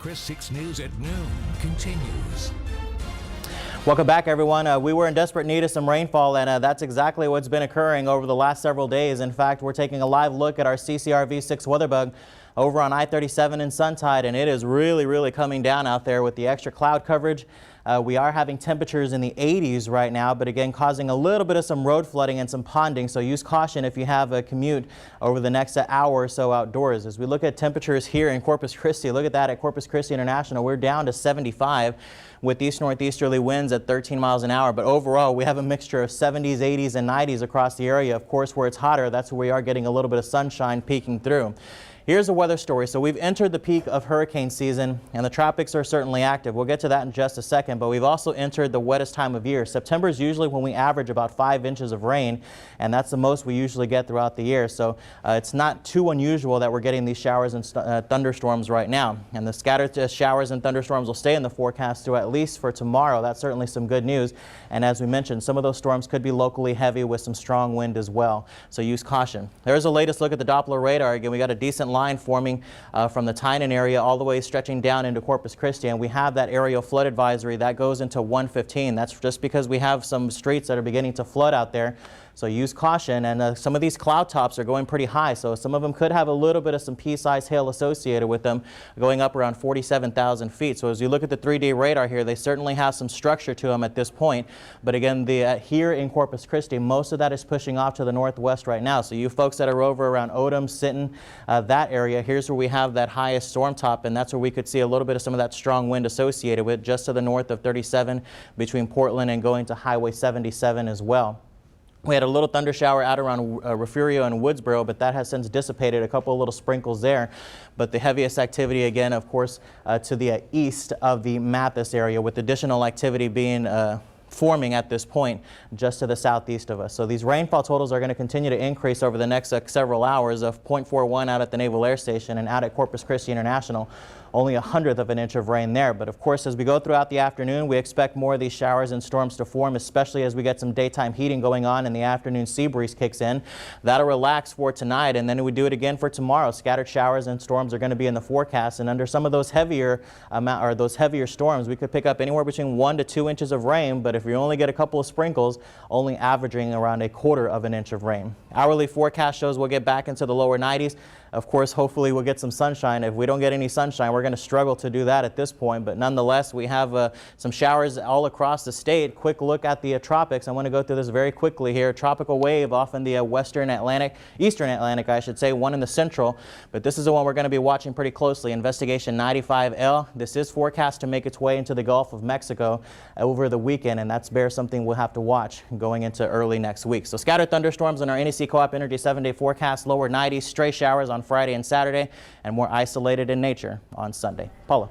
Chris 6 News at noon continues. Welcome back, everyone. We were in desperate need of some rainfall, and that's exactly what's been occurring over the last several days. In fact, we're taking a live look at our CCRV6 weather bug over on I-37 in Suntide, and it is really coming down out there with the extra cloud coverage. We are having temperatures in the 80s right now, but again causing a little bit of some road flooding and some ponding, so use caution if you have a commute over the next hour or so outdoors. As we look at temperatures here in Corpus Christi, look at that at Corpus Christi International. We're down to 75 with east-northeasterly winds at 13 miles an hour, but overall we have a mixture of 70s, 80s, and 90s across the area. Of course, where it's hotter, that's where we are getting a little bit of sunshine peeking through. Here's a weather story. So we've entered the peak of hurricane season, and the tropics are certainly active. We'll get to that in just a second, but we've also entered the wettest time of year. September is usually when we average about 5 inches of rain, and that's the most we usually get throughout the year. So it's not too unusual that we're getting these showers and thunderstorms right now. And the scattered showers and thunderstorms will stay in the forecast through at least for tomorrow. That's certainly some good news. And as we mentioned, some of those storms could be locally heavy with some strong wind as well. So use caution. There's a latest look at the Doppler radar. Again, we got a decent line forming from the Tynan area all the way stretching down into Corpus Christi, and we have that aerial flood advisory that goes into 115. That's just because we have some streets that are beginning to flood out there. So use caution, and some of these cloud tops are going pretty high, so some of them could have a little bit of some pea-sized hail associated with them, going up around 47,000 feet. So as you look at the 3D radar here, they certainly have some structure to them at this point. But again, here in Corpus Christi, most of that is pushing off to the northwest right now. So you folks that are over around Odom, Sinton, that area, here's where we have that highest storm top, and that's where we could see a little bit of some of that strong wind associated with, just to the north of 37 between Portland and going to Highway 77 as well. We had a little thunder shower out around Refugio and Woodsboro, but that has since dissipated, a couple of little sprinkles there. But the heaviest activity again, of course, to the east of the Mathis area, with additional activity being forming at this point just to the southeast of us. So these rainfall totals are going to continue to increase over the next several hours, of 0.41 out at the Naval Air Station, and out at Corpus Christi International, only 1/100th of an inch of rain there. But of course, as we go throughout the afternoon, we expect more of these showers and storms to form, especially as we get some daytime heating going on and the afternoon sea breeze kicks in. That'll relax for tonight, and then we do it again for tomorrow. Scattered showers and storms are going to be in the forecast, and under some of those heavier storms, we could pick up anywhere between 1 to 2 inches of rain. But if you only get a couple of sprinkles, only averaging around 1/4 of an inch of rain. Hourly forecast shows we'll get back into the lower 90s. Of course, hopefully we'll get some sunshine. If we don't get any sunshine, we're going to struggle to do that at this point. But nonetheless, we have some showers all across the state. Quick look at the tropics. I want to go through this very quickly here. Tropical wave off in the eastern Atlantic, I should say, one in the central. But this is the one we're going to be watching pretty closely. Investigation 95L. This is forecast to make its way into the Gulf of Mexico over the weekend, and that's something we'll have to watch going into early next week. So scattered thunderstorms in our NEC Co-op Energy 7-day forecast, lower 90s, stray showers on Friday and Saturday, and more isolated in nature on Sunday. Paula.